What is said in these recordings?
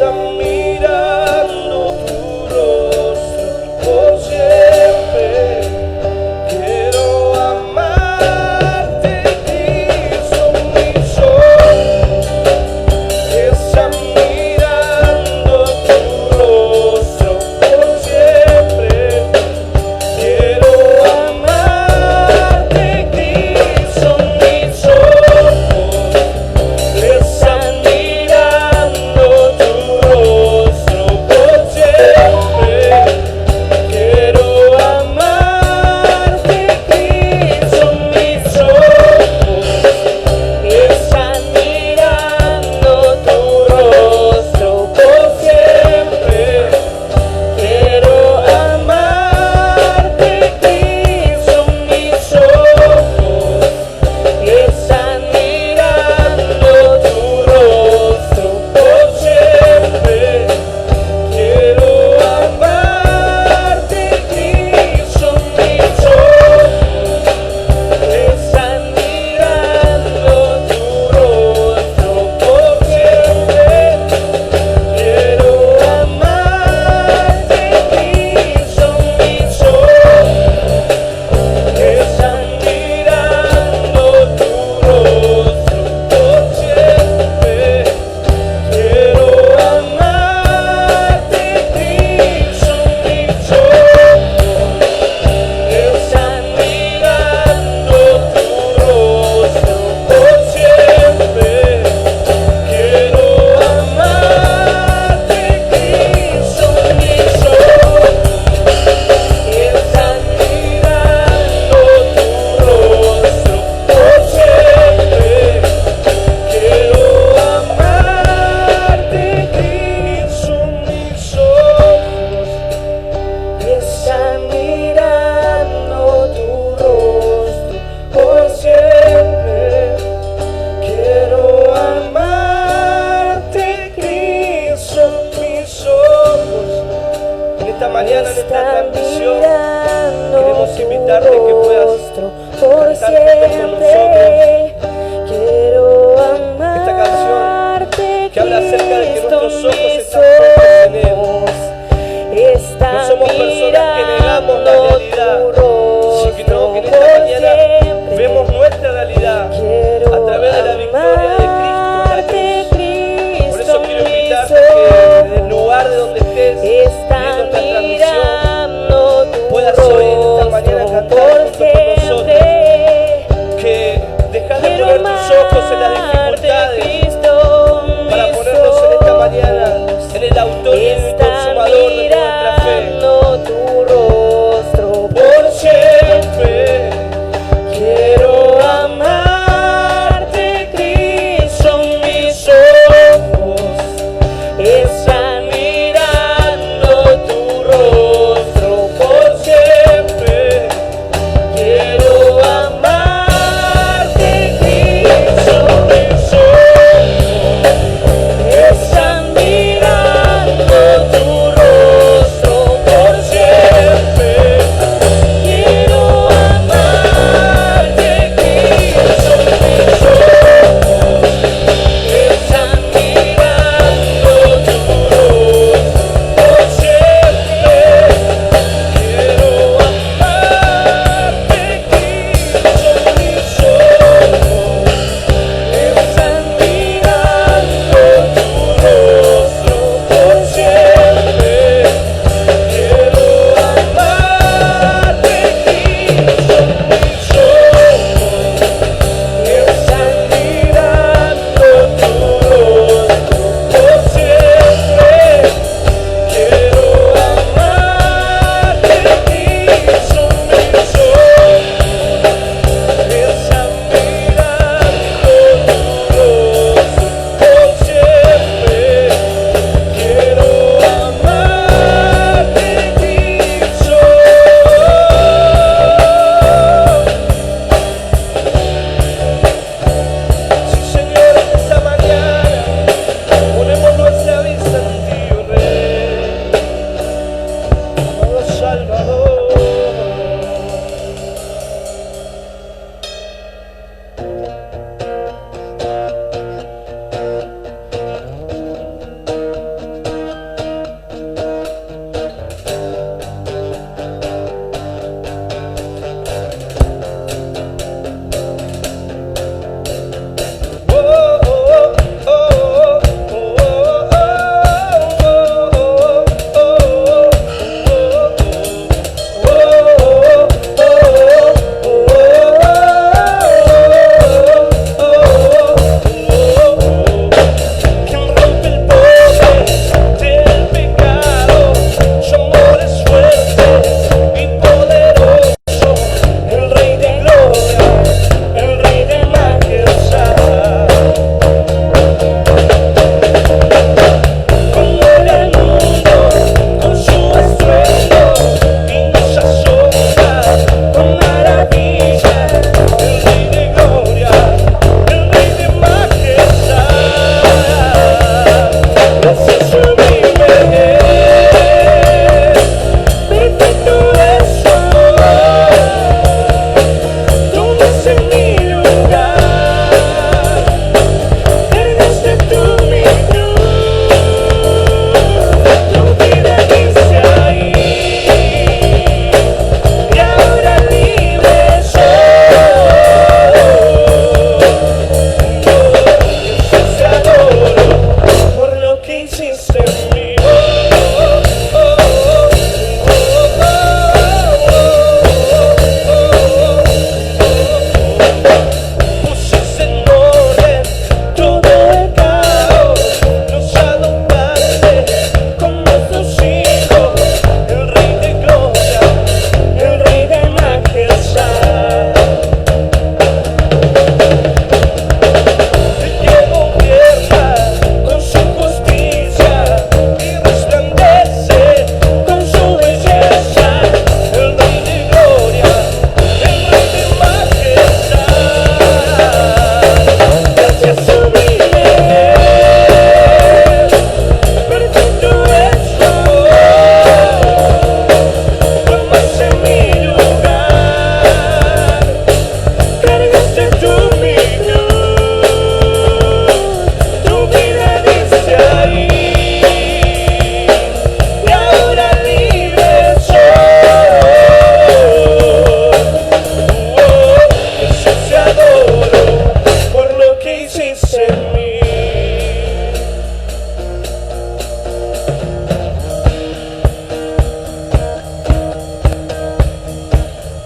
Están mirando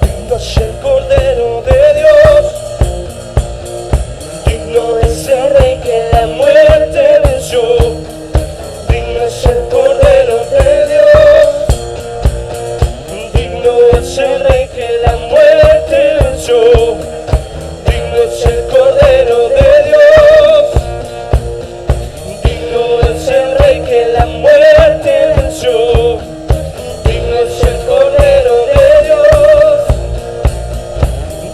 Digno es el Cordero de Dios, digno es el Rey que la muerte venció. Digno es el Cordero de Dios, digno es el Rey que la muerte venció. Digno es el Cordero de Dios, digno es el Rey que la muerte venció. Digno es el Cordero de Dios,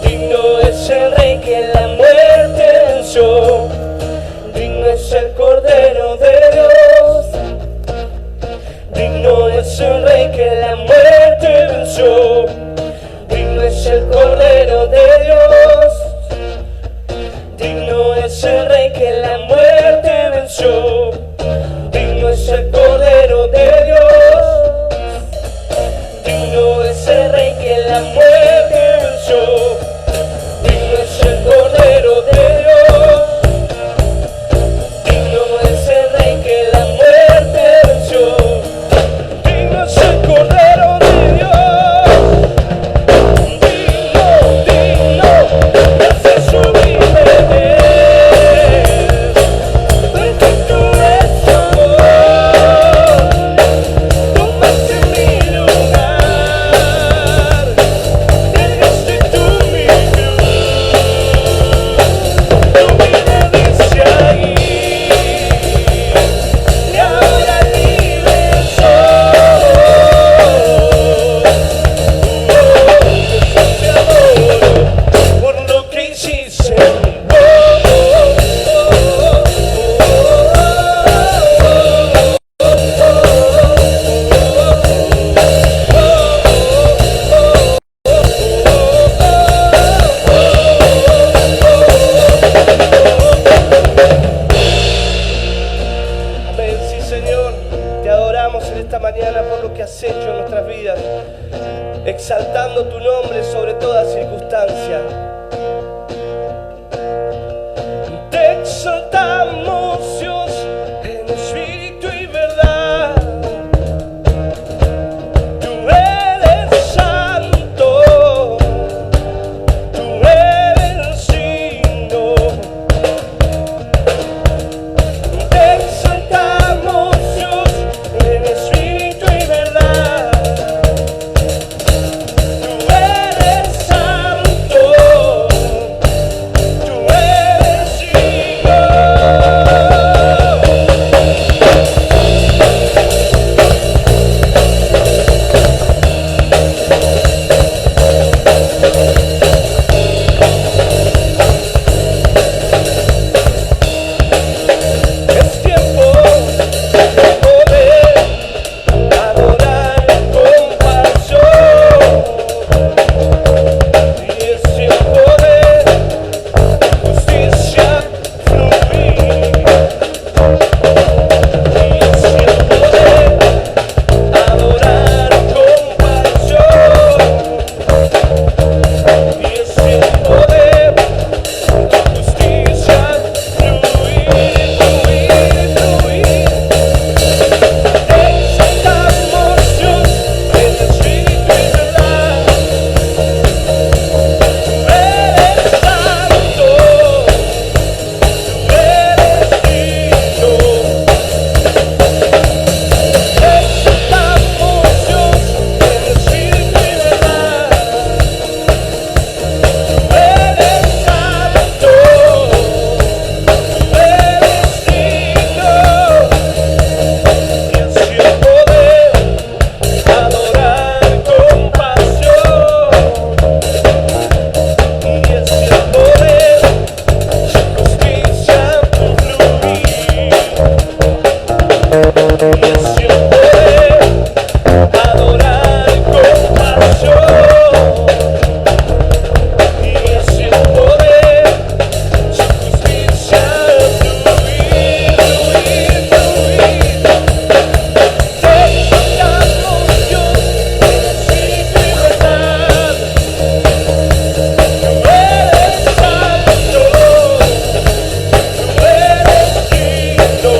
digno es el Rey que la muerte venció. Digno es el Cordero de Dios, digno es el Rey que la muerte venció. Digno es el Cordero de Dios, digno es el Rey que la muerte venció. Digno es el Cordero de Dios, digno es el Rey que la muerte venció. Digno es el Cordero de Dios, digno es el Rey que la muerte venció. Digno es el Cordero de Dios, digno hace su vida. Bendito es tu amor, tomaste mi lugar, cargaste tú mi cruz, tu vida dice ahí, y ahora libre soy. Te adoro por lo que hiciste. Amén, sí Señor, te adoramos en esta mañana por lo que has hecho en nuestras vidas, exaltando tu nombre sobre toda circunstancia. Te exaltamos Dios en espíritu y verdad. Tú eres santo, tú eres digno. Te exaltamos Dios en espíritu y verdad. Tú eres santo, tú eres digno. Es tiempo de poder adorar con pasión, y es tiempo de justicia fluir, y es tiempo de adorar con pasión, y es tiempo de justicia fluir, fluir. Te exaltamos Dios en espíritu y verdad. Tú eres santo, tú eres digno. Te exaltamos Dios en espíritu y verdad. Tú eres santo, tú eres digno. Y es tiempo de adorar con pasión, y es tiempo de justicia fluir, y es tiempo de adorar con pasión, y es tiempo de justicia fluir, fluir, fluir. Te exaltamos Dios en espíritu y verdad. Tú eres santo, tú eres digno.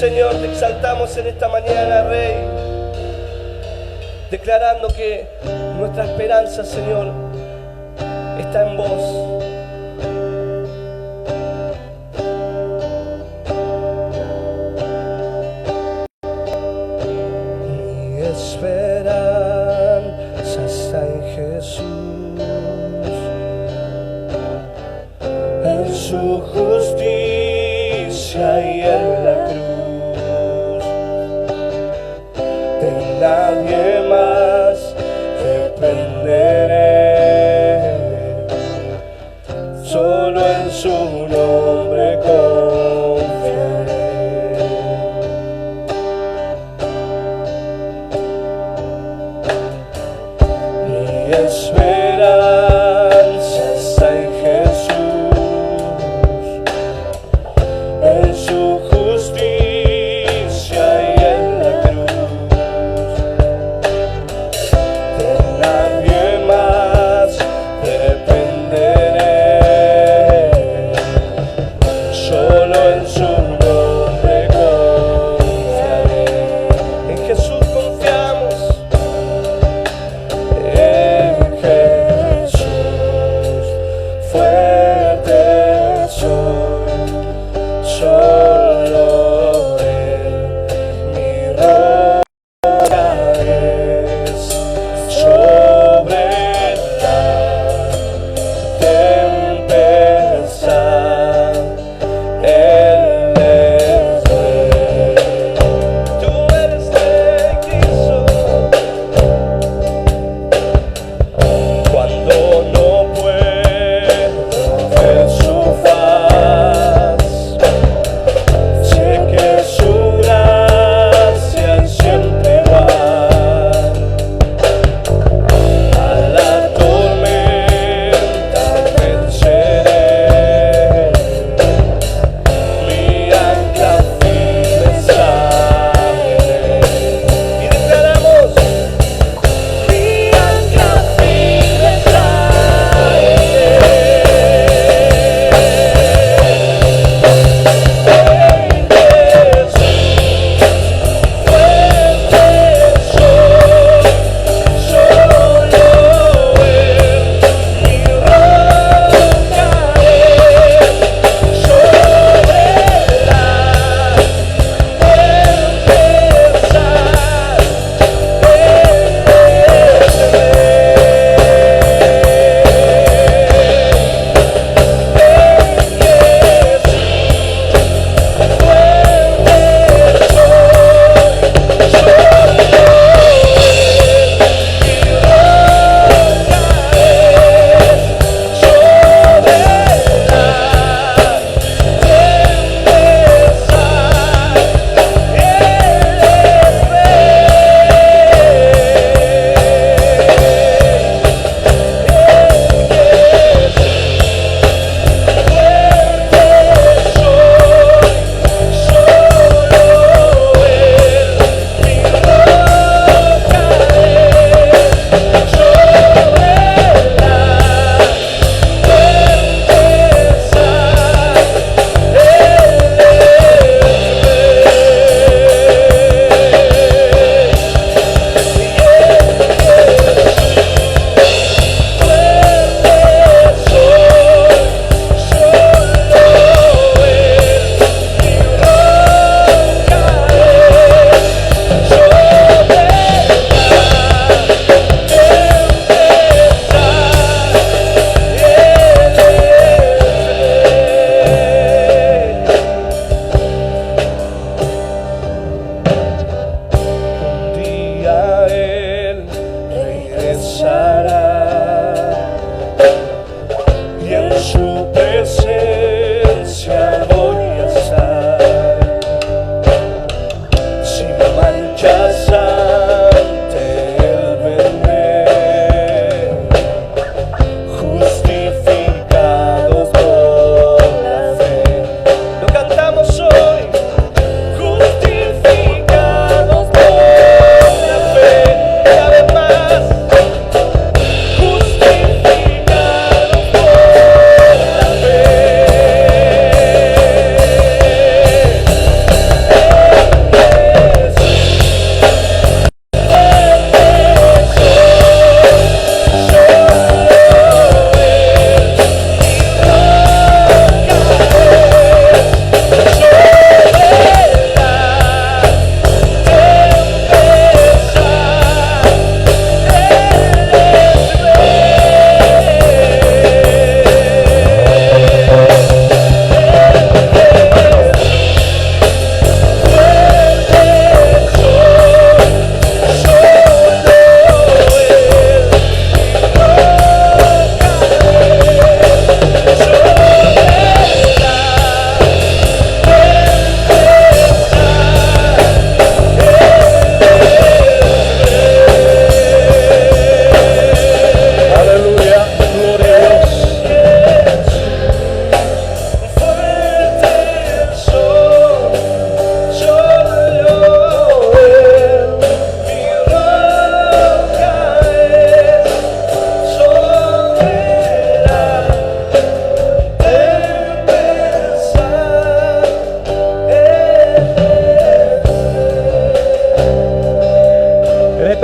Señor, te exaltamos en esta mañana, Rey, declarando que nuestra esperanza, Señor, está en vos. Mi esperanza está en Jesús, en su justicia y en la cruz. De nadie más dependeré, solo en su nombre confiaré. Mi esperanza está en Jesús, en su justicia y en la cruz. De nadie más dependeré, solo en su nombre confiaré. En Jesús confiamos, en Jesús fuerte soy, solo Él mi roca es, sobre la tempestad Él es Rey. Tú eres Rey, Cristo. Cuando no puedo ver su faz, sé que su gracia es siempre igual. A la tormenta venceré, mi ancla firme está en Él. Y declaramos: mi ancla firme está en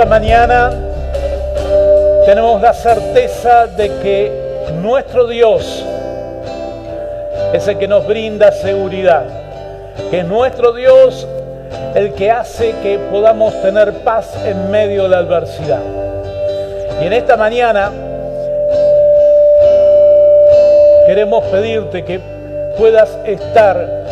mañana tenemos la certeza de que nuestro Dios es el que nos brinda seguridad, que es nuestro Dios el que hace que podamos tener paz en medio de la adversidad. Y en esta mañana queremos pedirte que puedas estar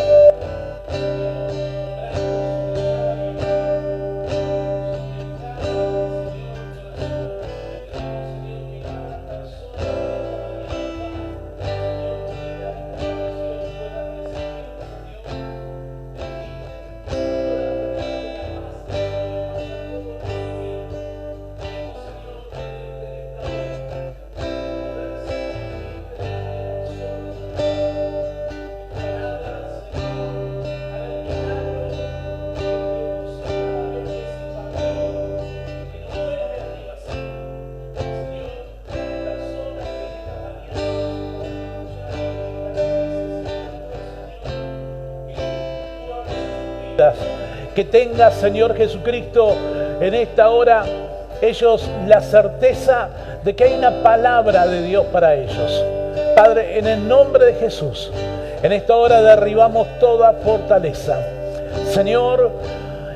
que tenga, Señor Jesucristo, en esta hora ellos la certeza de que hay una palabra de Dios para ellos. Padre, en el nombre de Jesús, en esta hora derribamos toda fortaleza. Señor,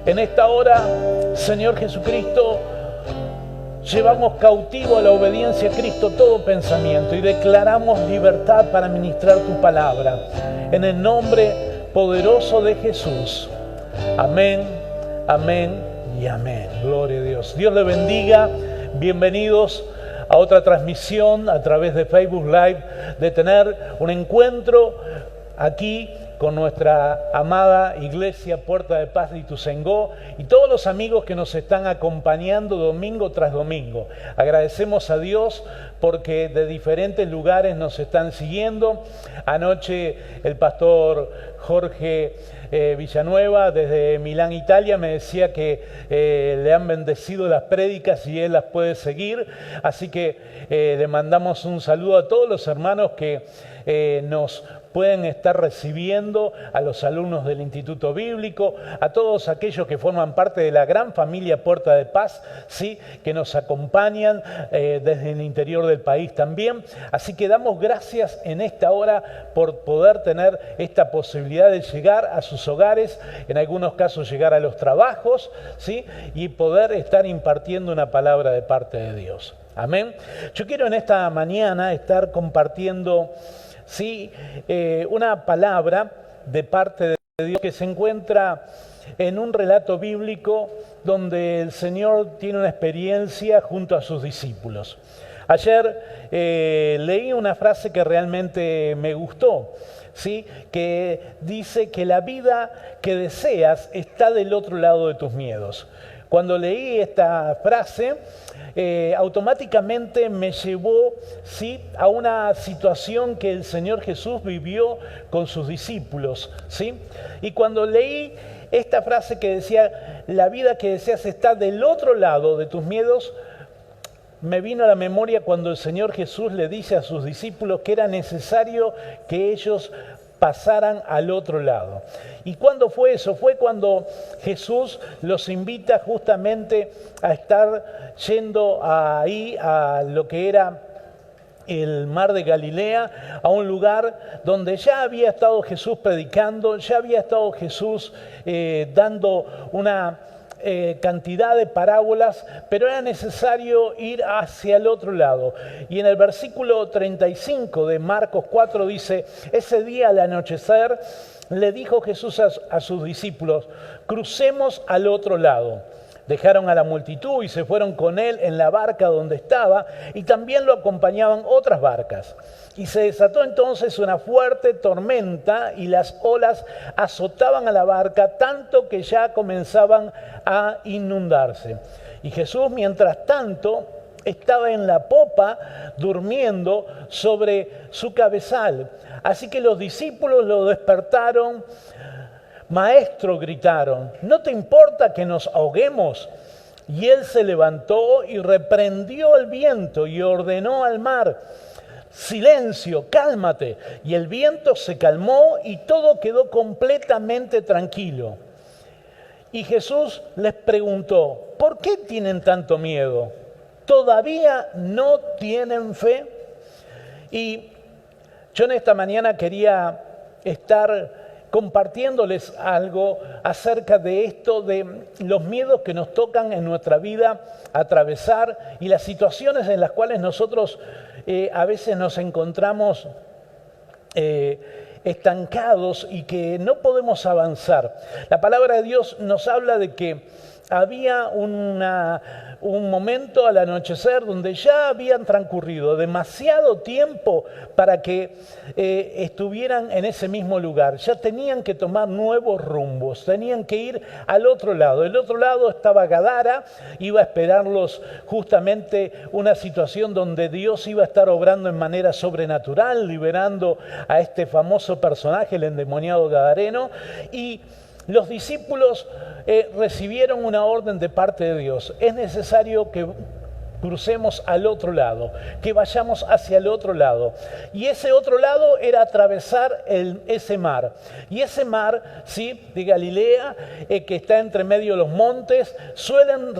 en esta hora, Señor Jesucristo, llevamos cautivo a la obediencia a Cristo todo pensamiento y declaramos libertad para ministrar tu palabra. En el nombre poderoso de Jesús. Amén, amén y amén. Gloria a Dios. Dios le bendiga. Bienvenidos a otra transmisión a través de Facebook Live, de tener un encuentro aquí con nuestra amada Iglesia Puerta de Paz de Ituzaingó y todos los amigos que nos están acompañando domingo tras domingo. Agradecemos a Dios porque de diferentes lugares nos están siguiendo. Anoche el pastor Jorge Villanueva desde Milán, Italia, me decía que le han bendecido las prédicas y él las puede seguir. Así que le mandamos un saludo a todos los hermanos que nos pueden estar recibiendo, a los alumnos del Instituto Bíblico, a todos aquellos que forman parte de la gran familia Puerta de Paz, ¿sí?, que nos acompañan desde el interior del país también. Así que damos gracias en esta hora por poder tener esta posibilidad de llegar a sus hogares, en algunos casos llegar a los trabajos, ¿sí?, y poder estar impartiendo una palabra de parte de Dios. Amén. Yo quiero en esta mañana estar compartiendo una palabra de parte de Dios que se encuentra en un relato bíblico donde el Señor tiene una experiencia junto a sus discípulos. Ayer leí una frase que realmente me gustó, ¿sí?, que dice que la vida que deseas está del otro lado de tus miedos. Cuando leí esta frase, automáticamente me llevó, ¿sí?, a una situación que el Señor Jesús vivió con sus discípulos, ¿sí? Y cuando leí esta frase que decía, la vida que deseas está del otro lado de tus miedos, me vino a la memoria cuando el Señor Jesús le dice a sus discípulos que era necesario que ellos pasaran al otro lado. ¿Y cuándo fue eso? Fue cuando Jesús los invita justamente a estar yendo ahí a lo que era el mar de Galilea, a un lugar donde ya había estado Jesús predicando, ya había estado Jesús dando una cantidad de parábolas, pero era necesario ir hacia el otro lado. Y en el versículo 35 de Marcos 4 dice, ese día al anochecer le dijo Jesús a sus discípulos, crucemos al otro lado. Dejaron a la multitud y se fueron con él en la barca donde estaba, y también lo acompañaban otras barcas. Y se desató entonces una fuerte tormenta y las olas azotaban a la barca tanto que ya comenzaban a inundarse. Y Jesús, mientras tanto, estaba en la popa durmiendo sobre su cabezal. Así que los discípulos lo despertaron. Maestro, gritaron, ¿no te importa que nos ahoguemos? Y él se levantó y reprendió el viento y ordenó al mar, silencio, cálmate. Y el viento se calmó y todo quedó completamente tranquilo. Y Jesús les preguntó, ¿por qué tienen tanto miedo? ¿Todavía no tienen fe? Y yo en esta mañana quería estar compartiéndoles algo acerca de esto, de los miedos que nos tocan en nuestra vida atravesar y las situaciones en las cuales nosotros a veces nos encontramos estancados y que no podemos avanzar. La palabra de Dios nos habla de que había un momento al anochecer donde ya habían transcurrido demasiado tiempo para que estuvieran en ese mismo lugar. Ya tenían que tomar nuevos rumbos, tenían que ir al otro lado. El otro lado estaba Gadara, iba a esperarlos justamente una situación donde Dios iba a estar obrando en manera sobrenatural, liberando a este famoso personaje, el endemoniado gadareno, y los discípulos recibieron una orden de parte de Dios. Es necesario que crucemos al otro lado, que vayamos hacia el otro lado. Y ese otro lado era atravesar ese mar. Y ese mar, ¿sí?, de Galilea, que está entre medio de los montes, suelen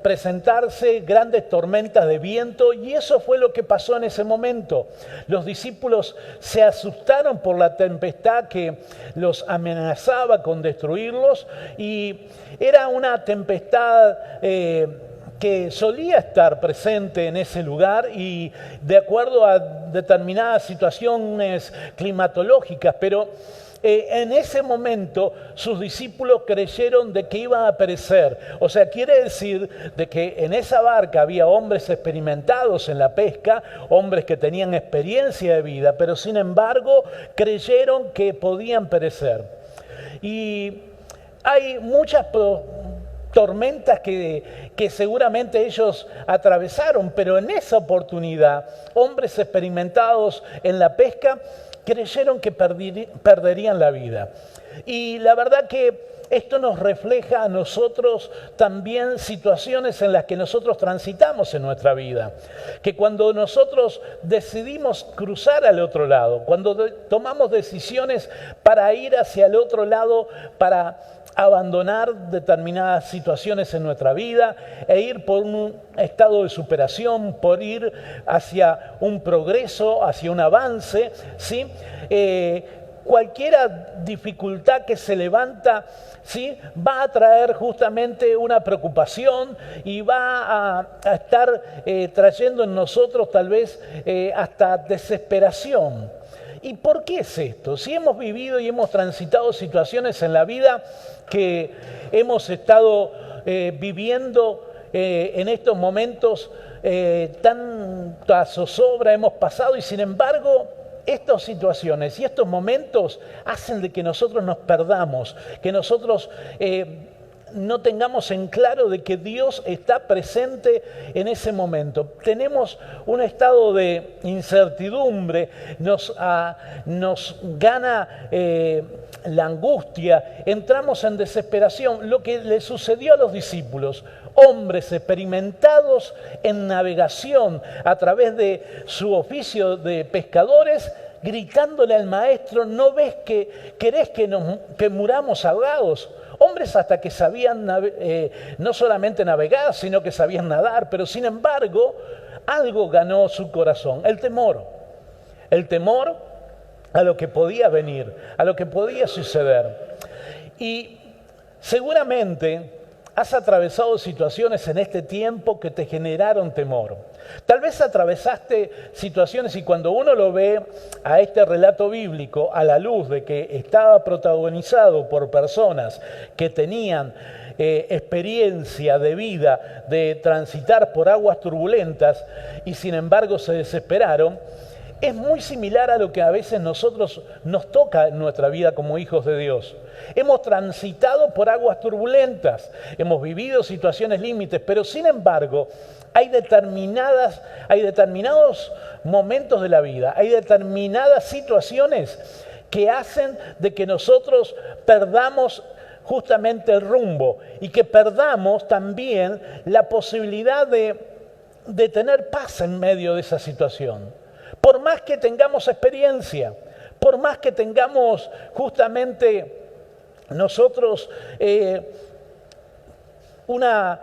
presentarse grandes tormentas de viento, y eso fue lo que pasó en ese momento. Los discípulos se asustaron por la tempestad que los amenazaba con destruirlos, y era una tempestad que solía estar presente en ese lugar y de acuerdo a determinadas situaciones climatológicas, pero en ese momento sus discípulos creyeron de que iban a perecer. O sea, quiere decir de que en esa barca había hombres experimentados en la pesca, hombres que tenían experiencia de vida, pero sin embargo creyeron que podían perecer. Y hay muchas tormentas que seguramente ellos atravesaron, pero en esa oportunidad, hombres experimentados en la pesca creyeron que perderían la vida. Y la verdad que esto nos refleja a nosotros también situaciones en las que nosotros transitamos en nuestra vida. Que cuando nosotros decidimos cruzar al otro lado, cuando tomamos decisiones para ir hacia el otro lado, para abandonar determinadas situaciones en nuestra vida e ir por un estado de superación, por ir hacia un progreso, hacia un avance, ¿sí? Cualquier dificultad que se levanta, ¿sí?, va a traer justamente una preocupación y va a estar trayendo en nosotros tal vez hasta desesperación. ¿Y por qué es esto? Si hemos vivido y hemos transitado situaciones en la vida que hemos estado viviendo en estos momentos, tanta zozobra hemos pasado y sin embargo estas situaciones y estos momentos hacen de que nosotros nos perdamos, que nosotros no tengamos en claro de que Dios está presente en ese momento. Tenemos un estado de incertidumbre, nos gana la angustia, entramos en desesperación. Lo que le sucedió a los discípulos, hombres experimentados en navegación a través de su oficio de pescadores, gritándole al maestro: ¿no ves que querés que muramos ahogados? Hombres hasta que sabían no solamente navegar, sino que sabían nadar, pero sin embargo algo ganó su corazón, el temor a lo que podía venir, a lo que podía suceder. Y seguramente has atravesado situaciones en este tiempo que te generaron temor. Tal vez atravesaste situaciones y cuando uno lo ve a este relato bíblico a la luz de que estaba protagonizado por personas que tenían experiencia de vida, de transitar por aguas turbulentas y sin embargo se desesperaron, es muy similar a lo que a veces nosotros nos toca en nuestra vida como hijos de Dios. Hemos transitado por aguas turbulentas, hemos vivido situaciones límites, pero sin embargo hay determinados momentos de la vida, hay determinadas situaciones que hacen de que nosotros perdamos justamente el rumbo y que perdamos también la posibilidad de tener paz en medio de esa situación. Por más que tengamos experiencia, por más que tengamos justamente nosotros una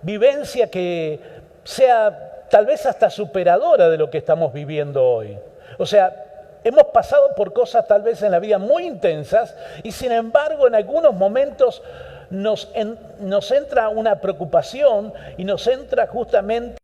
vivencia que sea tal vez hasta superadora de lo que estamos viviendo hoy. O sea, hemos pasado por cosas tal vez en la vida muy intensas y sin embargo en algunos momentos nos entra una preocupación y nos entra justamente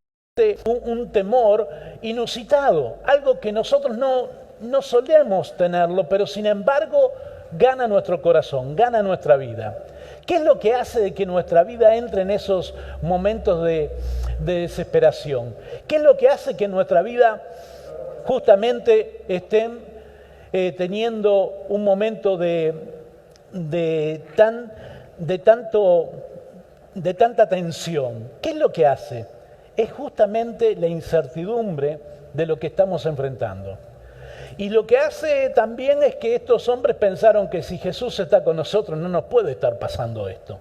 un temor inusitado, algo que nosotros no solemos tenerlo, pero sin embargo gana nuestro corazón, gana nuestra vida. ¿Qué es lo que hace de que nuestra vida entre en esos momentos de desesperación? ¿Qué es lo que hace que nuestra vida justamente estén teniendo un momento de tanta tensión? ¿Qué es lo que hace? Es justamente la incertidumbre de lo que estamos enfrentando. Y lo que hace también es que estos hombres pensaron que si Jesús está con nosotros no nos puede estar pasando esto.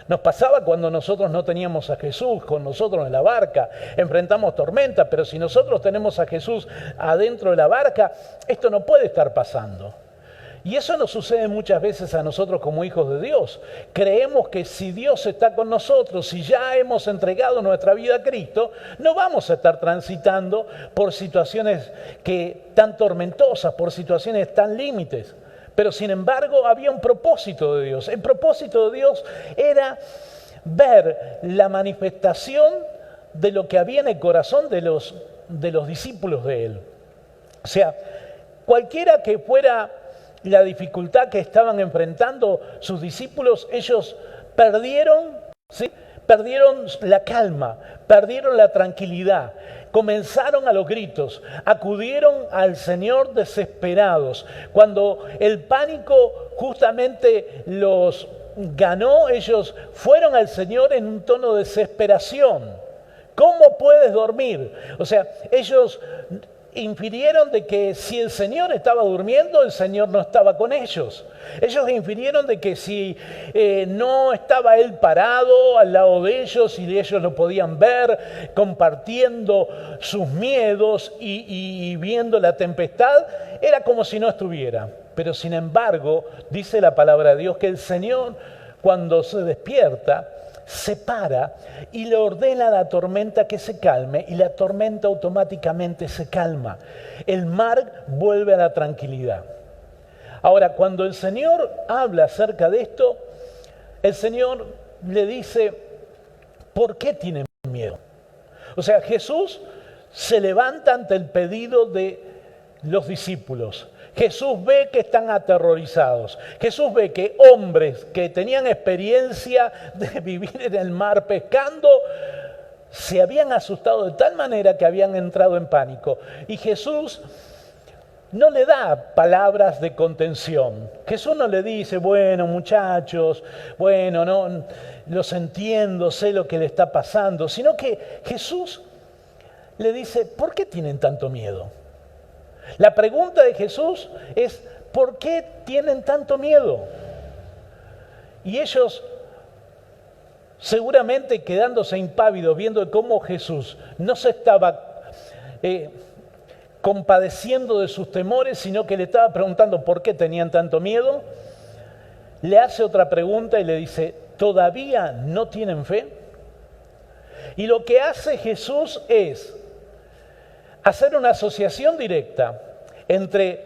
Nos pasaba cuando nosotros no teníamos a Jesús con nosotros en la barca, enfrentamos tormenta, pero si nosotros tenemos a Jesús adentro de la barca, esto no puede estar pasando. Y eso nos sucede muchas veces a nosotros como hijos de Dios. Creemos que si Dios está con nosotros, si ya hemos entregado nuestra vida a Cristo, no vamos a estar transitando por situaciones tan tormentosas, por situaciones tan límites. Pero sin embargo había un propósito de Dios. El propósito de Dios era ver la manifestación de lo que había en el corazón de los discípulos de Él. O sea, cualquiera que fuera la dificultad que estaban enfrentando sus discípulos, ellos perdieron, ¿sí? Perdieron la calma, perdieron la tranquilidad, comenzaron a los gritos, acudieron al Señor desesperados. Cuando el pánico justamente los ganó, ellos fueron al Señor en un tono de desesperación. ¿Cómo puedes dormir? O sea, ellos infirieron de que si el Señor estaba durmiendo, el Señor no estaba con ellos. Ellos infirieron de que si no estaba Él parado al lado de ellos y ellos lo podían ver, compartiendo sus miedos y viendo la tempestad, era como si no estuviera. Pero sin embargo, dice la palabra de Dios que el Señor, cuando se despierta, se para y le ordena a la tormenta que se calme y la tormenta automáticamente se calma. El mar vuelve a la tranquilidad. Ahora, cuando el Señor habla acerca de esto, el Señor le dice, ¿por qué tienen miedo? O sea, Jesús se levanta ante el pedido de los discípulos. Jesús ve que están aterrorizados. Jesús ve que hombres que tenían experiencia de vivir en el mar pescando se habían asustado de tal manera que habían entrado en pánico. Y Jesús no le da palabras de contención. Jesús no le dice, bueno muchachos, bueno, no, los entiendo, sé lo que le está pasando, sino que Jesús le dice, ¿por qué tienen tanto miedo? La pregunta de Jesús es, ¿por qué tienen tanto miedo? Y ellos, seguramente quedándose impávidos, viendo cómo Jesús no se estaba compadeciendo de sus temores, sino que le estaba preguntando por qué tenían tanto miedo, le hace otra pregunta y le dice, ¿todavía no tienen fe? Y lo que hace Jesús es hacer una asociación directa entre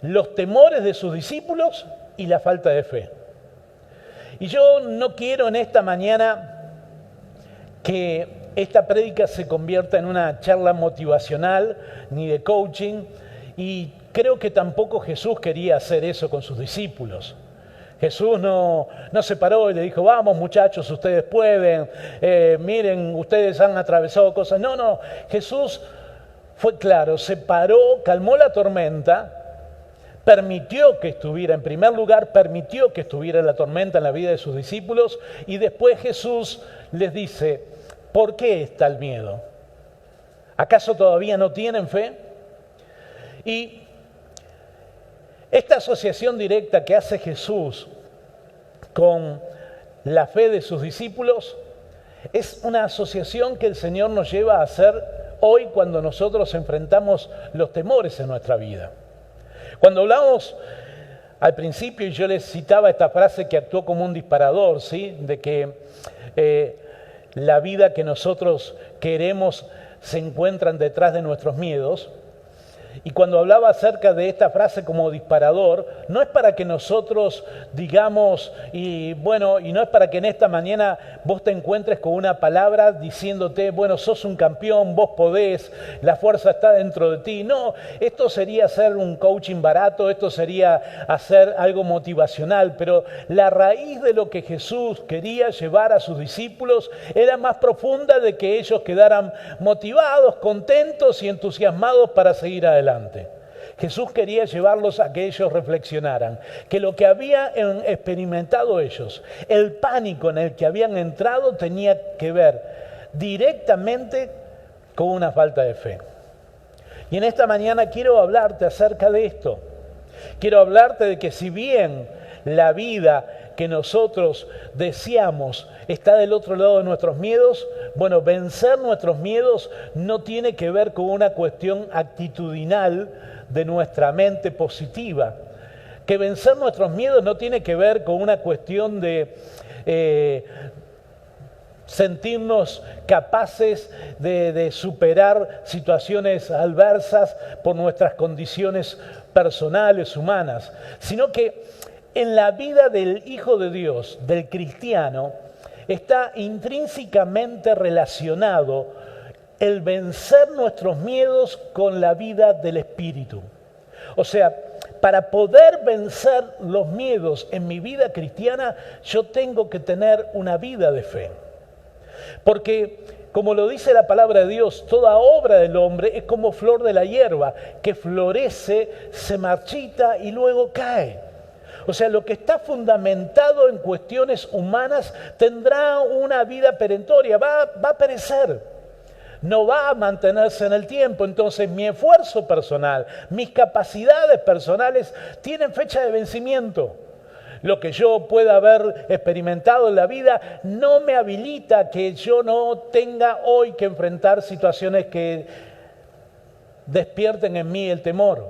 los temores de sus discípulos y la falta de fe. Y yo no quiero en esta mañana que esta prédica se convierta en una charla motivacional ni de coaching, y creo que tampoco Jesús quería hacer eso con sus discípulos. Jesús no se paró y le dijo, vamos muchachos, ustedes pueden, miren, ustedes han atravesado cosas. No, Jesús fue claro, se paró, calmó la tormenta, permitió que estuviera, en primer lugar, permitió que estuviera la tormenta en la vida de sus discípulos, y después Jesús les dice, ¿por qué está el miedo? ¿Acaso todavía no tienen fe? Y esta asociación directa que hace Jesús con la fe de sus discípulos es una asociación que el Señor nos lleva a hacer hoy cuando nosotros enfrentamos los temores en nuestra vida. Cuando hablamos al principio yo les citaba esta frase que actuó como un disparador, ¿sí? De que la vida que nosotros queremos se encuentran detrás de nuestros miedos. Y cuando hablaba acerca de esta frase como disparador, no es para que nosotros digamos, y no es para que en esta mañana vos te encuentres con una palabra diciéndote, bueno, sos un campeón, vos podés, la fuerza está dentro de ti. No, esto sería hacer un coaching barato, esto sería hacer algo motivacional, pero la raíz de lo que Jesús quería llevar a sus discípulos era más profunda, de que ellos quedaran motivados, contentos y entusiasmados para seguir adelante. Jesús quería llevarlos a que ellos reflexionaran, que lo que habían experimentado ellos, el pánico en el que habían entrado, tenía que ver directamente con una falta de fe. Y en esta mañana quiero hablarte acerca de esto. Quiero hablarte de que si bien la vida que nosotros deseamos está del otro lado de nuestros miedos, bueno, vencer nuestros miedos no tiene que ver con una cuestión actitudinal de nuestra mente positiva. Que vencer nuestros miedos no tiene que ver con una cuestión de sentirnos capaces de superar situaciones adversas por nuestras condiciones personales, humanas, sino que en la vida del Hijo de Dios, del cristiano, está intrínsecamente relacionado el vencer nuestros miedos con la vida del Espíritu. O sea, para poder vencer los miedos en mi vida cristiana, yo tengo que tener una vida de fe. Porque, como lo dice la palabra de Dios, toda obra del hombre es como flor de la hierba, que florece, se marchita y luego cae. O sea, lo que está fundamentado en cuestiones humanas tendrá una vida perentoria, va a perecer, no va a mantenerse en el tiempo. Entonces mi esfuerzo personal, mis capacidades personales tienen fecha de vencimiento. Lo que yo pueda haber experimentado en la vida no me habilita que yo no tenga hoy que enfrentar situaciones que despierten en mí el temor.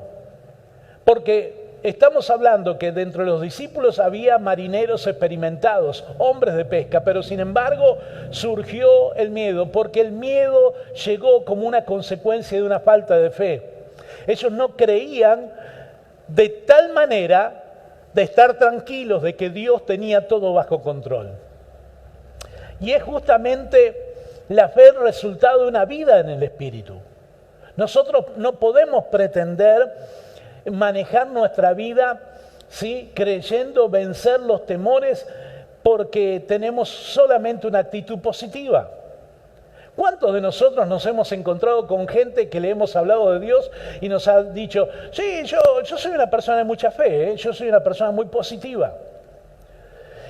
Porque estamos hablando que dentro de los discípulos había marineros experimentados, hombres de pesca, pero sin embargo surgió el miedo, porque el miedo llegó como una consecuencia de una falta de fe. Ellos no creían de tal manera de estar tranquilos de que Dios tenía todo bajo control. Y es justamente la fe el resultado de una vida en el Espíritu. Nosotros no podemos pretender manejar nuestra vida, ¿sí?, creyendo vencer los temores porque tenemos solamente una actitud positiva. ¿Cuántos de nosotros nos hemos encontrado con gente que le hemos hablado de Dios y nos ha dicho, sí, yo soy una persona de mucha fe, yo soy una persona muy positiva?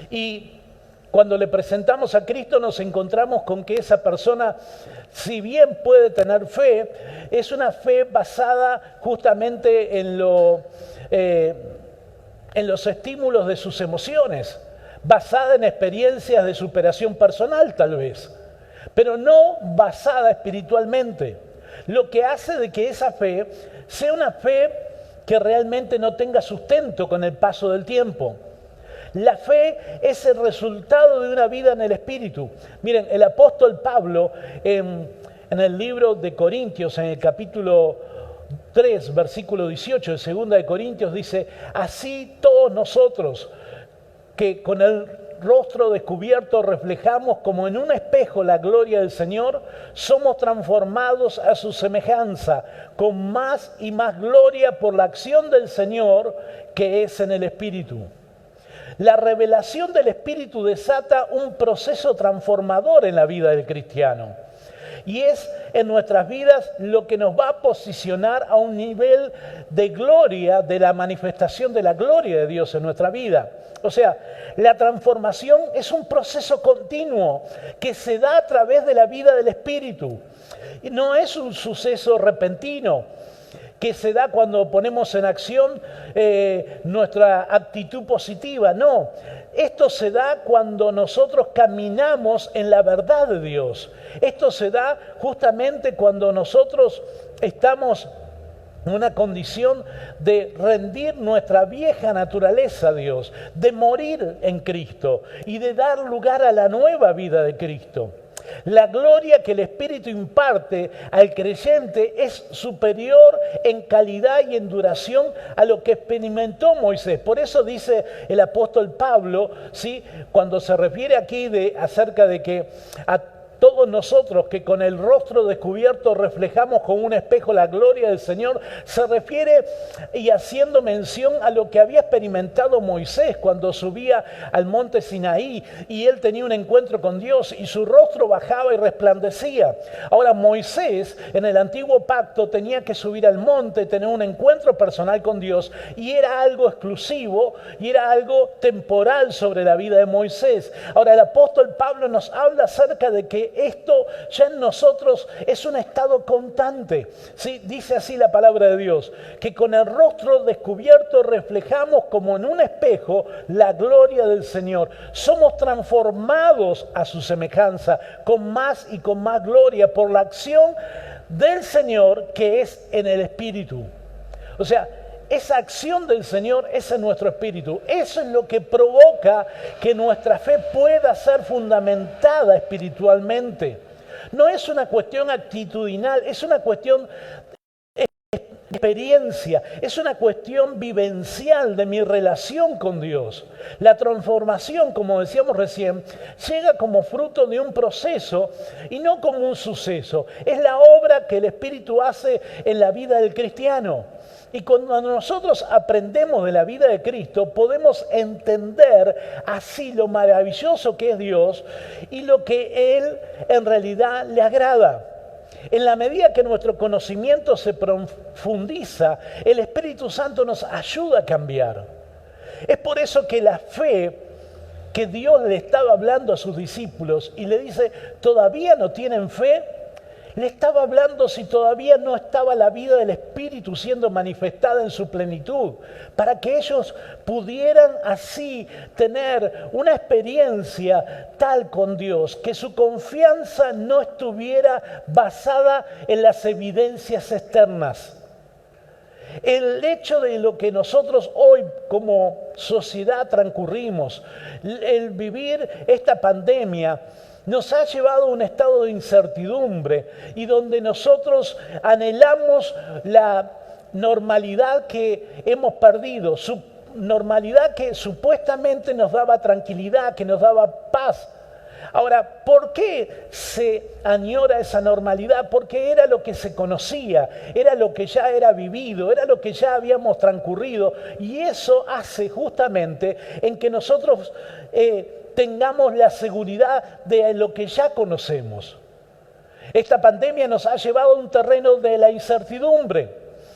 Y cuando le presentamos a Cristo nos encontramos con que esa persona, si bien puede tener fe, es una fe basada justamente en los estímulos de sus emociones, basada en experiencias de superación personal tal vez, pero no basada espiritualmente. Lo que hace de que esa fe sea una fe que realmente no tenga sustento con el paso del tiempo. La fe es el resultado de una vida en el Espíritu. Miren, el apóstol Pablo en el libro de Corintios, en el capítulo 3, versículo 18 de 2 de Corintios, dice, así todos nosotros que con el rostro descubierto reflejamos como en un espejo la gloria del Señor, somos transformados a su semejanza, con más y más gloria por la acción del Señor que es en el Espíritu. La revelación del Espíritu desata un proceso transformador en la vida del cristiano. Y es en nuestras vidas lo que nos va a posicionar a un nivel de gloria, de la manifestación de la gloria de Dios en nuestra vida. O sea, la transformación es un proceso continuo que se da a través de la vida del Espíritu. Y no es un suceso repentino que se da cuando ponemos en acción nuestra actitud positiva. No, esto se da cuando nosotros caminamos en la verdad de Dios. Esto se da justamente cuando nosotros estamos una condición de rendir nuestra vieja naturaleza a Dios, de morir en Cristo y de dar lugar a la nueva vida de Cristo. La gloria que el Espíritu imparte al creyente es superior en calidad y en duración a lo que experimentó Moisés. Por eso dice el apóstol Pablo, ¿sí?, cuando se refiere aquí acerca de que a todos nosotros que con el rostro descubierto reflejamos con un espejo la gloria del Señor, se refiere y haciendo mención a lo que había experimentado Moisés cuando subía al monte Sinaí y él tenía un encuentro con Dios y su rostro bajaba y resplandecía. Ahora Moisés en el antiguo pacto tenía que subir al monte, tener un encuentro personal con Dios y era algo exclusivo y era algo temporal sobre la vida de Moisés. Ahora el apóstol Pablo nos habla acerca de que esto ya en nosotros es un estado constante. ¿Sí? Dice así la palabra de Dios, que con el rostro descubierto reflejamos como en un espejo la gloria del Señor. Somos transformados a su semejanza con más y con más gloria por la acción del Señor que es en el Espíritu. O sea, esa acción del Señor es en nuestro espíritu. Eso es lo que provoca que nuestra fe pueda ser fundamentada espiritualmente. No es una cuestión actitudinal, es una cuestión de experiencia, es una cuestión vivencial de mi relación con Dios. La transformación, como decíamos recién, llega como fruto de un proceso y no como un suceso. Es la obra que el Espíritu hace en la vida del cristiano. Y cuando nosotros aprendemos de la vida de Cristo, podemos entender así lo maravilloso que es Dios y lo que Él en realidad le agrada. En la medida que nuestro conocimiento se profundiza, el Espíritu Santo nos ayuda a cambiar. Es por eso que la fe que Dios le estaba hablando a sus discípulos y le dice, ¿todavía no tienen fe? Le estaba hablando si todavía no estaba la vida del Espíritu siendo manifestada en su plenitud, para que ellos pudieran así tener una experiencia tal con Dios, que su confianza no estuviera basada en las evidencias externas. El hecho de lo que nosotros hoy como sociedad transcurrimos, el vivir esta pandemia, nos ha llevado a un estado de incertidumbre y donde nosotros anhelamos la normalidad que hemos perdido, su normalidad que supuestamente nos daba tranquilidad, que nos daba paz. Ahora, ¿por qué se añora esa normalidad? Porque era lo que se conocía, era lo que ya era vivido, era lo que ya habíamos transcurrido y eso hace justamente en que nosotros tengamos la seguridad de lo que ya conocemos. Esta pandemia nos ha llevado a un terreno de la incertidumbre.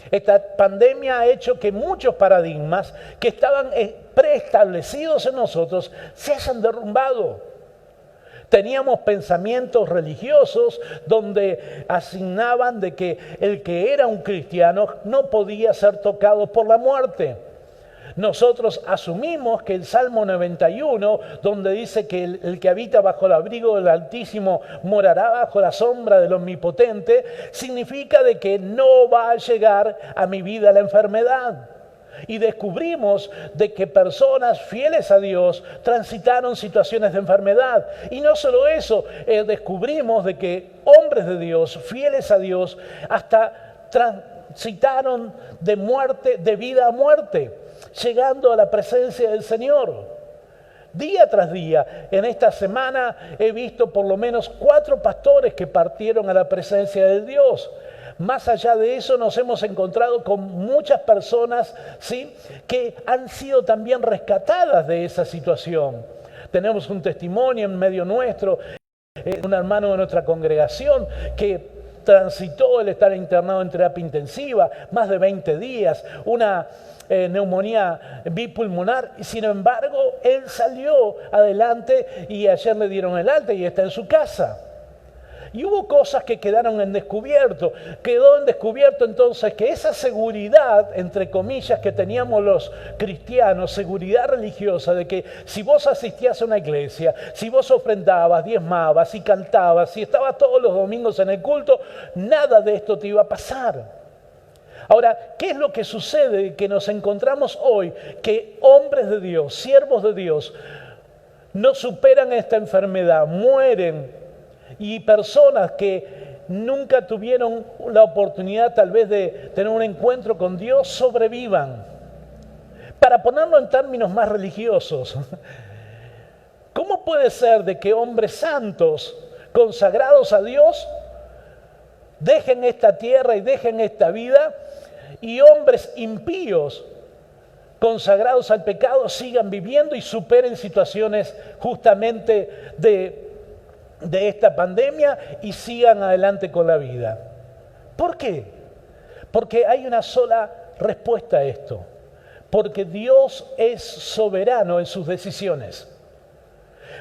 Esta pandemia ha hecho que muchos paradigmas que estaban preestablecidos en nosotros se hayan derrumbado. Teníamos pensamientos religiosos donde asignaban de que el que era un cristiano no podía ser tocado por la muerte. Nosotros asumimos que el Salmo 91, donde dice que el que habita bajo el abrigo del Altísimo morará bajo la sombra del Omnipotente, significa de que no va a llegar a mi vida la enfermedad. Y descubrimos de que personas fieles a Dios transitaron situaciones de enfermedad. Y no solo eso, descubrimos de que hombres de Dios, fieles a Dios, hasta transitaron de muerte, de vida a muerte, llegando a la presencia del Señor. Día tras día, en esta semana he visto por lo menos 4 pastores que partieron a la presencia de Dios. Más allá de eso nos hemos encontrado con muchas personas, ¿sí?, que han sido también rescatadas de esa situación. Tenemos un testimonio en medio nuestro, un hermano de nuestra congregación que transitó el estar internado en terapia intensiva, más de 20 días, una neumonía bipulmonar, y sin embargo él salió adelante y ayer le dieron el alta y está en su casa. Y hubo cosas que quedaron en descubierto. Quedó en descubierto entonces que esa seguridad, entre comillas, que teníamos los cristianos, seguridad religiosa, de que si vos asistías a una iglesia, si vos ofrendabas, diezmabas, si cantabas, si estabas todos los domingos en el culto, nada de esto te iba a pasar. Ahora, ¿qué es lo que sucede? Que nos encontramos hoy, que hombres de Dios, siervos de Dios, no superan esta enfermedad, mueren, y personas que nunca tuvieron la oportunidad tal vez de tener un encuentro con Dios, sobrevivan. Para ponerlo en términos más religiosos, ¿cómo puede ser de que hombres santos, consagrados a Dios, dejen esta tierra y dejen esta vida, y hombres impíos, consagrados al pecado, sigan viviendo y superen situaciones justamente de esta pandemia y sigan adelante con la vida? ¿Por qué? Porque hay una sola respuesta a esto. Porque Dios es soberano en sus decisiones.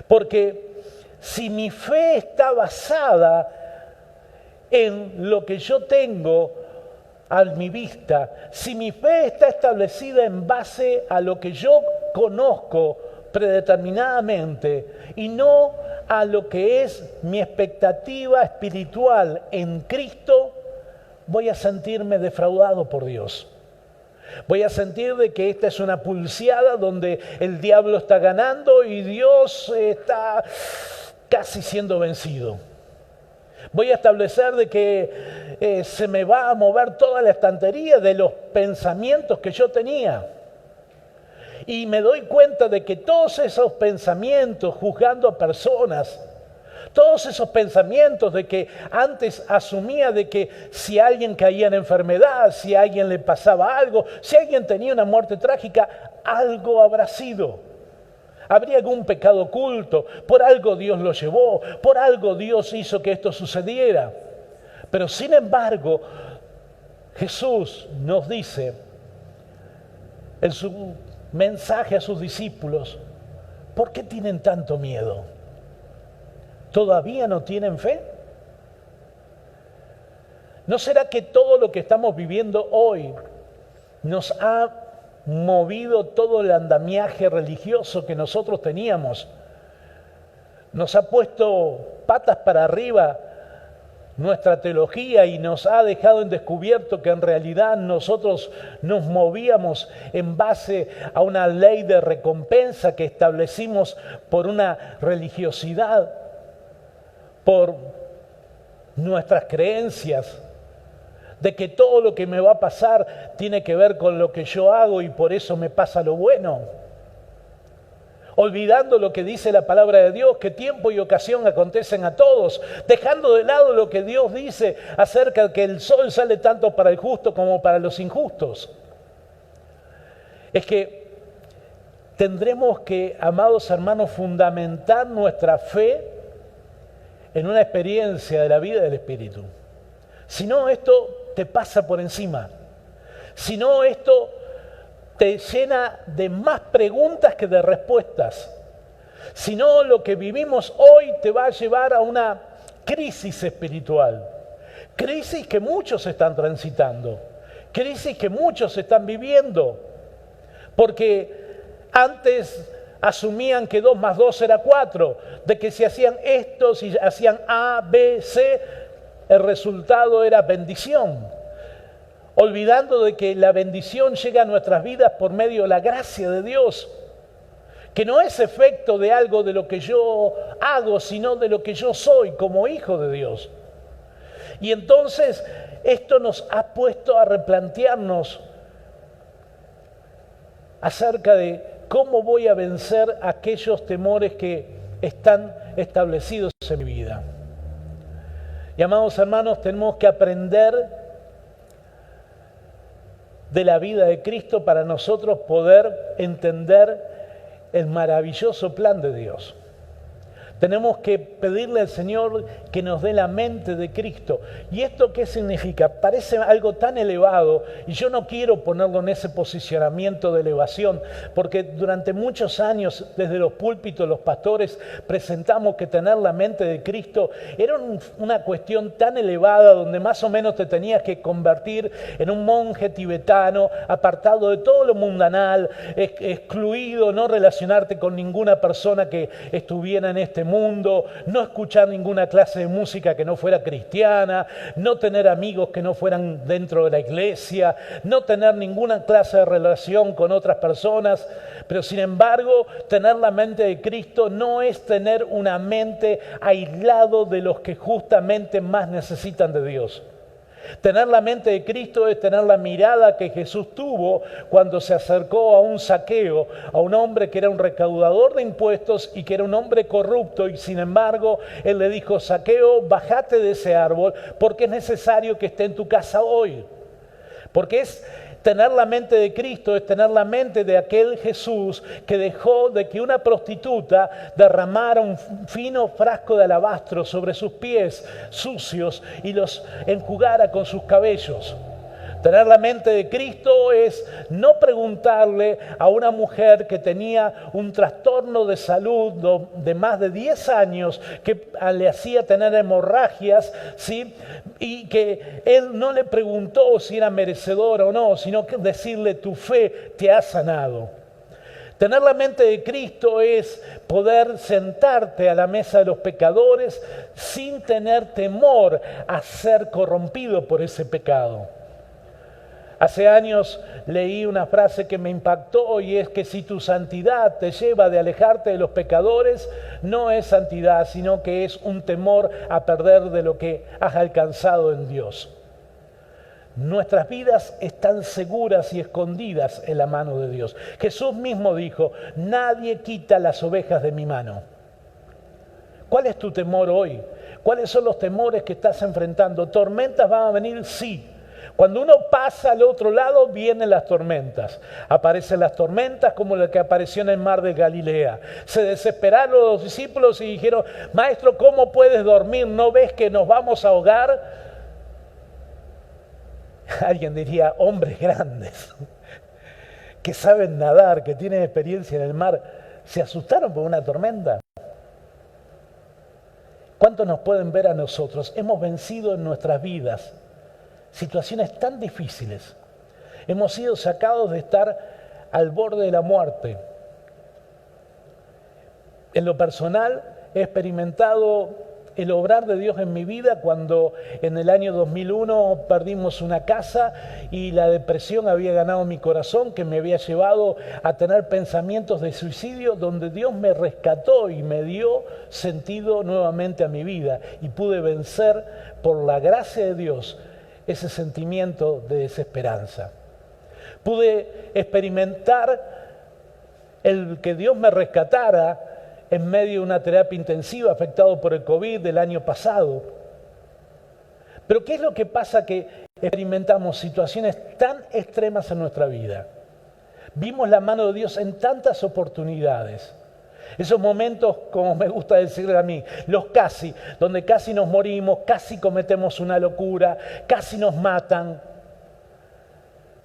Porque si mi fe está basada en lo que yo tengo a mi vista, si mi fe está establecida en base a lo que yo conozco predeterminadamente y no a lo que es mi expectativa espiritual en Cristo, voy a sentirme defraudado por Dios. Voy a sentir de que esta es una pulseada donde el diablo está ganando y Dios está casi siendo vencido. Voy a establecer de que se me va a mover toda la estantería de los pensamientos que yo tenía. Y me doy cuenta de que todos esos pensamientos juzgando a personas, todos esos pensamientos de que antes asumía de que si alguien caía en enfermedad, si a alguien le pasaba algo, si alguien tenía una muerte trágica, algo habrá sido. Habría algún pecado oculto, por algo Dios lo llevó, por algo Dios hizo que esto sucediera. Pero sin embargo, Jesús nos dice en su mensaje a sus discípulos, ¿por qué tienen tanto miedo? ¿Todavía no tienen fe? ¿No será que todo lo que estamos viviendo hoy nos ha movido todo el andamiaje religioso que nosotros teníamos? Nos ha puesto patas para arriba nuestra teología y nos ha dejado en descubierto que en realidad nosotros nos movíamos en base a una ley de recompensa que establecimos por una religiosidad, por nuestras creencias, de que todo lo que me va a pasar tiene que ver con lo que yo hago y por eso me pasa lo bueno. Olvidando lo que dice la palabra de Dios, que tiempo y ocasión acontecen a todos, dejando de lado lo que Dios dice acerca de que el sol sale tanto para el justo como para los injustos. Es que tendremos que, amados hermanos, fundamentar nuestra fe en una experiencia de la vida del Espíritu. Si no, esto te pasa por encima. Si no, esto te llena de más preguntas que de respuestas. Si no, lo que vivimos hoy te va a llevar a una crisis espiritual. Crisis que muchos están transitando. Crisis que muchos están viviendo. Porque antes asumían que 2 más 2 era 4, de que si hacían esto, si hacían A, B, C, el resultado era bendición. Olvidando de que la bendición llega a nuestras vidas por medio de la gracia de Dios, que no es efecto de algo de lo que yo hago, sino de lo que yo soy como hijo de Dios. Y entonces esto nos ha puesto a replantearnos acerca de cómo voy a vencer aquellos temores que están establecidos en mi vida. Y amados hermanos, tenemos que aprender de la vida de Cristo para nosotros poder entender el maravilloso plan de Dios. Tenemos que pedirle al Señor que nos dé la mente de Cristo. ¿Y esto qué significa? Parece algo tan elevado y yo no quiero ponerlo en ese posicionamiento de elevación, porque durante muchos años desde los púlpitos los pastores presentamos que tener la mente de Cristo era una cuestión tan elevada donde más o menos te tenías que convertir en un monje tibetano, apartado de todo lo mundanal, excluido, no relacionarte con ninguna persona que estuviera en este mundo. mundo, no escuchar ninguna clase de música que no fuera cristiana, no tener amigos que no fueran dentro de la iglesia, no tener ninguna clase de relación con otras personas. Pero sin embargo, tener la mente de Cristo no es tener una mente aislado de los que justamente más necesitan de Dios. Tener la mente de Cristo es tener la mirada que Jesús tuvo cuando se acercó a un Zaqueo, a un hombre que era un recaudador de impuestos y que era un hombre corrupto, y sin embargo él le dijo: Zaqueo, bájate de ese árbol porque es necesario que esté en tu casa hoy. Porque es tener la mente de Cristo, es tener la mente de aquel Jesús que dejó de que una prostituta derramara un fino frasco de alabastro sobre sus pies sucios y los enjugara con sus cabellos. Tener la mente de Cristo es no preguntarle a una mujer que tenía un trastorno de salud de más de 10 años que le hacía tener hemorragias, ¿sí? Y que él no le preguntó si era merecedora o no, sino que decirle: tu fe te ha sanado. Tener la mente de Cristo es poder sentarte a la mesa de los pecadores sin tener temor a ser corrompido por ese pecado. Hace años leí una frase que me impactó, y es que si tu santidad te lleva de alejarte de los pecadores, no es santidad, sino que es un temor a perder de lo que has alcanzado en Dios. Nuestras vidas están seguras y escondidas en la mano de Dios. Jesús mismo dijo: nadie quita las ovejas de mi mano. ¿Cuál es tu temor hoy? ¿Cuáles son los temores que estás enfrentando? ¿Tormentas van a venir? Sí. Cuando uno pasa al otro lado, vienen las tormentas. Aparecen las tormentas como la que apareció en el mar de Galilea. Se desesperaron los discípulos y dijeron: Maestro, ¿cómo puedes dormir? ¿No ves que nos vamos a ahogar? Alguien diría: hombres grandes, que saben nadar, que tienen experiencia en el mar, ¿se asustaron por una tormenta? ¿Cuántos nos pueden ver a nosotros? Hemos vencido en nuestras vidas situaciones tan difíciles. Hemos sido sacados de estar al borde de la muerte. En lo personal, he experimentado el obrar de Dios en mi vida cuando en el año 2001 perdimos una casa y la depresión había ganado mi corazón, que me había llevado a tener pensamientos de suicidio, donde Dios me rescató y me dio sentido nuevamente a mi vida, y pude vencer por la gracia de Dios ese sentimiento de desesperanza. Pude experimentar el que Dios me rescatara en medio de una terapia intensiva afectado por el COVID del año pasado. Pero ¿qué es lo que pasa? Que experimentamos situaciones tan extremas en nuestra vida. Vimos la mano de Dios en tantas oportunidades. Esos momentos, como me gusta decirle a mí, los casi, donde casi nos morimos, casi cometemos una locura, casi nos matan.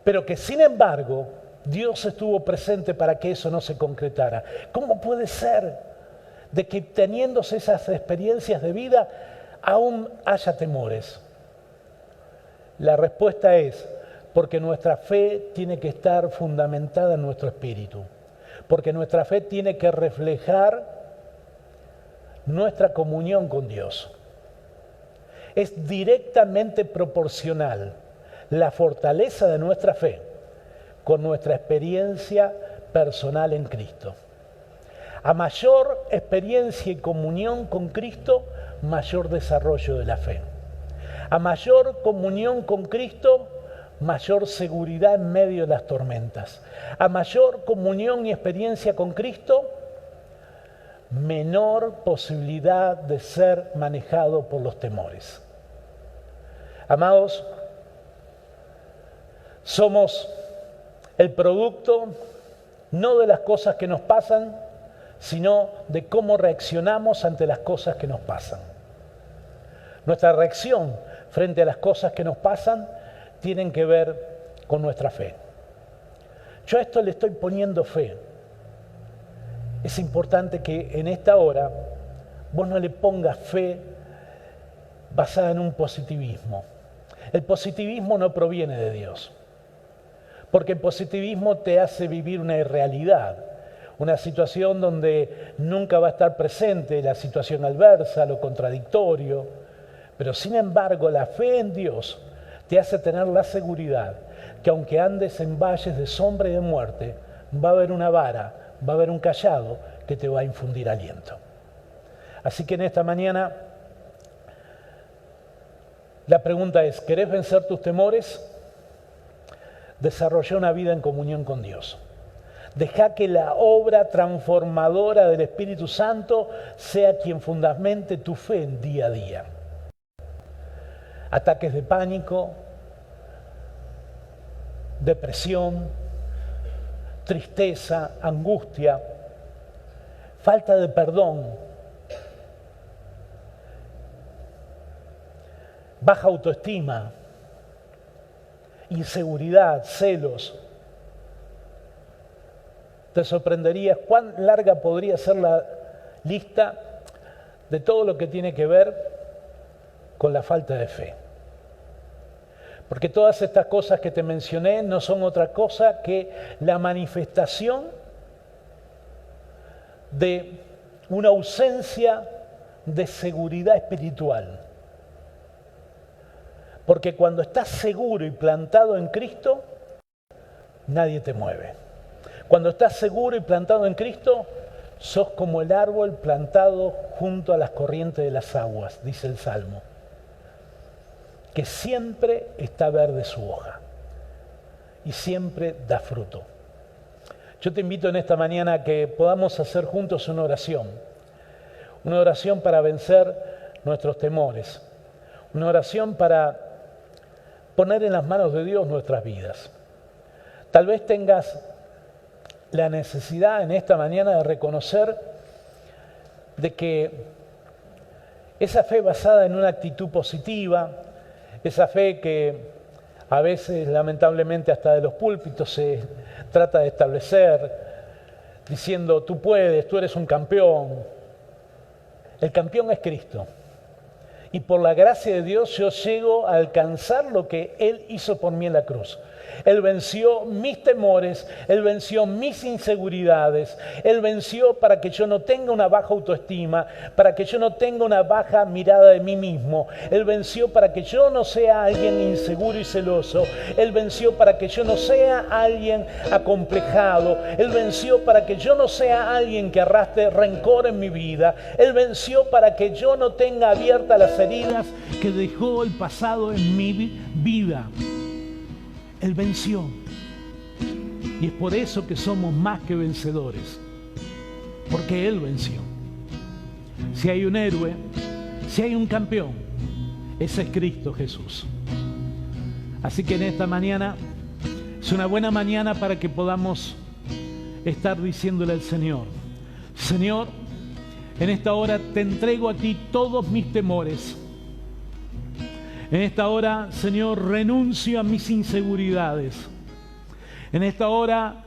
Pero que sin embargo, Dios estuvo presente para que eso no se concretara. ¿Cómo puede ser de que teniendo esas experiencias de vida aún haya temores? La respuesta es porque nuestra fe tiene que estar fundamentada en nuestro espíritu. Porque nuestra fe tiene que reflejar nuestra comunión con Dios. Es directamente proporcional la fortaleza de nuestra fe con nuestra experiencia personal en Cristo. A mayor experiencia y comunión con Cristo, mayor desarrollo de la fe. A mayor comunión con Cristo, mayor seguridad en medio de las tormentas. A mayor comunión y experiencia con Cristo, menor posibilidad de ser manejado por los temores. Amados, somos el producto no de las cosas que nos pasan, sino de cómo reaccionamos ante las cosas que nos pasan. Nuestra reacción frente a las cosas que nos pasan tienen que ver con nuestra fe. Yo a esto le estoy poniendo fe. Es importante que en esta hora vos no le pongas fe basada en un positivismo. El positivismo no proviene de Dios, porque el positivismo te hace vivir una irrealidad, una situación donde nunca va a estar presente la situación adversa, lo contradictorio, pero sin embargo la fe en Dios te hace tener la seguridad que aunque andes en valles de sombra y de muerte, va a haber una vara, va a haber un cayado que te va a infundir aliento. Así que en esta mañana la pregunta es, ¿querés vencer tus temores? Desarrolla una vida en comunión con Dios. Deja que la obra transformadora del Espíritu Santo sea quien fundamente tu fe en día a día. Ataques de pánico, depresión, tristeza, angustia, falta de perdón, baja autoestima, inseguridad, celos. Te sorprenderías cuán larga podría ser la lista de todo lo que tiene que ver con la falta de fe. Porque todas estas cosas que te mencioné no son otra cosa que la manifestación de una ausencia de seguridad espiritual. Porque cuando estás seguro y plantado en Cristo, nadie te mueve. Cuando estás seguro y plantado en Cristo, sos como el árbol plantado junto a las corrientes de las aguas, dice el Salmo, que siempre está verde su hoja y siempre da fruto. Yo te invito en esta mañana a que podamos hacer juntos una oración para vencer nuestros temores, una oración para poner en las manos de Dios nuestras vidas. Tal vez tengas la necesidad en esta mañana de reconocer de que esa fe basada en una actitud positiva, esa fe que a veces lamentablemente hasta de los púlpitos se trata de establecer, diciendo tú puedes, tú eres un campeón. El campeón es Cristo. Y por la gracia de Dios yo llego a alcanzar lo que Él hizo por mí en la cruz. Él venció mis temores, Él venció mis inseguridades, Él venció para que yo no tenga una baja autoestima, para que yo no tenga una baja mirada de mí mismo. Él venció para que yo no sea alguien inseguro y celoso. Él venció para que yo no sea alguien acomplejado. Él venció para que yo no sea alguien que arrastre rencor en mi vida. Él venció para que yo no tenga abiertas las heridas que dejó el pasado en mi vida. Él venció. Y es por eso que somos más que vencedores. Porque Él venció. Si hay un héroe, si hay un campeón, ese es Cristo Jesús. Así que en esta mañana es una buena mañana para que podamos estar diciéndole al Señor: Señor, en esta hora te entrego a ti todos mis temores. En esta hora, Señor, renuncio a mis inseguridades. En esta hora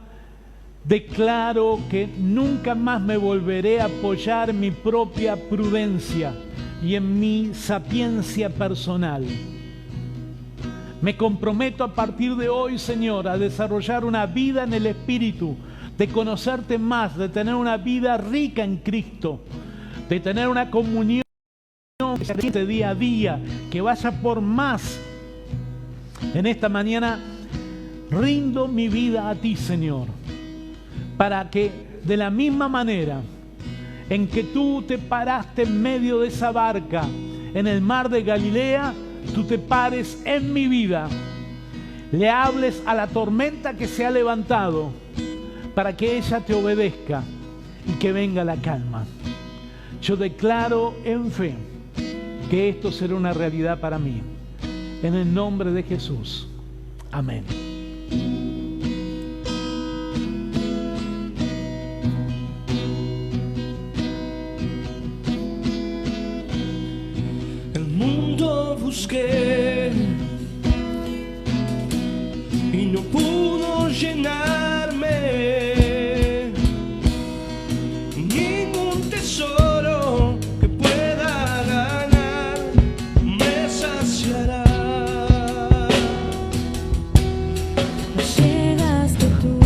declaro que nunca más me volveré a apoyar en mi propia prudencia y en mi sapiencia personal. Me comprometo a partir de hoy, Señor, a desarrollar una vida en el Espíritu, de conocerte más, de tener una vida rica en Cristo, de tener una comunión día a día, que vaya por más. En esta mañana rindo mi vida a ti, Señor, para que de la misma manera en que tú te paraste en medio de esa barca en el mar de Galilea, tú te pares en mi vida, le hables a la tormenta que se ha levantado para que ella te obedezca y que venga la calma. Yo declaro en fe que esto será una realidad para mí. En el nombre de Jesús. Amén. El mundo busqué y no pudo llenarme. Ningún tesoro que pueda ganar me saciará. Llegaste tú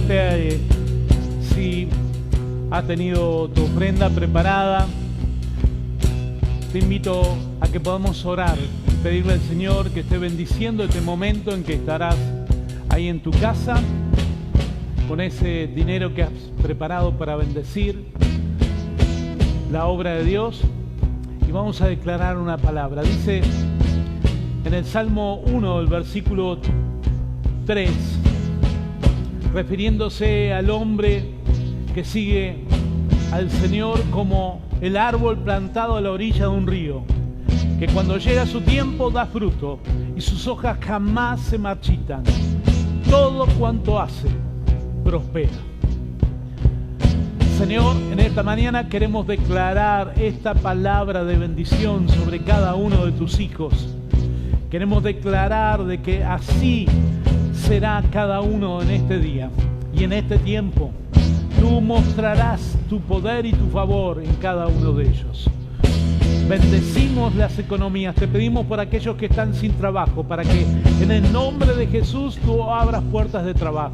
preguntarte si has tenido tu ofrenda preparada. Te invito a que podamos orar y pedirle al Señor que esté bendiciendo este momento en que estarás ahí en tu casa con ese dinero que has preparado para bendecir la obra de Dios. Y vamos a declarar una palabra. Dice en el Salmo 1, el versículo 3, refiriéndose al hombre que sigue al Señor como el árbol plantado a la orilla de un río, que cuando llega su tiempo da fruto y sus hojas jamás se marchitan. Todo cuanto hace prospera. Señor, en esta mañana queremos declarar esta palabra de bendición sobre cada uno de tus hijos. Queremos declarar de que así será cada uno en este día y en este tiempo. Tú mostrarás tu poder y tu favor en cada uno de ellos. Bendecimos las economías. Te pedimos por aquellos que están sin trabajo, para que en el nombre de Jesús tú abras puertas de trabajo.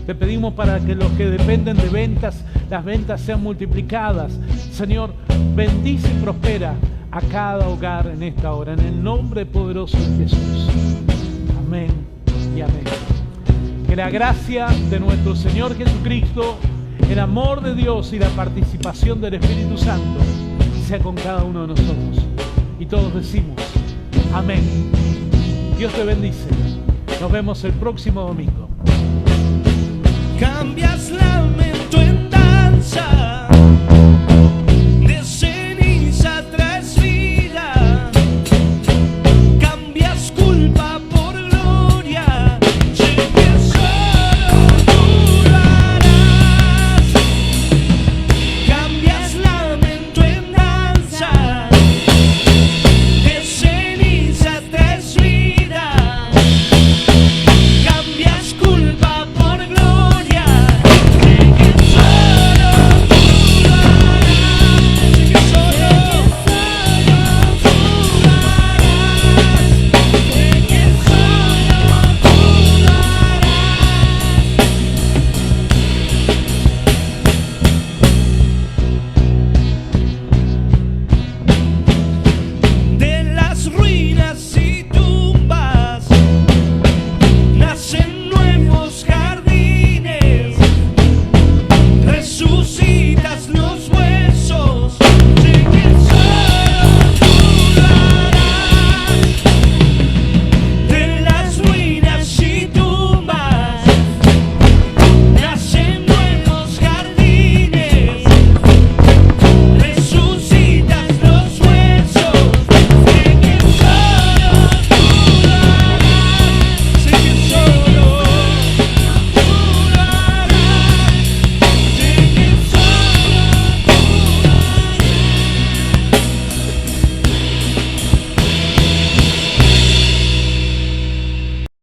Te pedimos para que los que dependen de ventas, las ventas sean multiplicadas. Señor, bendice y prospera a cada hogar en esta hora, en el nombre poderoso de Jesús. Amén y amén. Que la gracia de nuestro Señor Jesucristo, el amor de Dios y la participación del Espíritu Santo sea con cada uno de nosotros. Y todos decimos amén. Dios te bendice. Nos vemos el próximo domingo. Cambias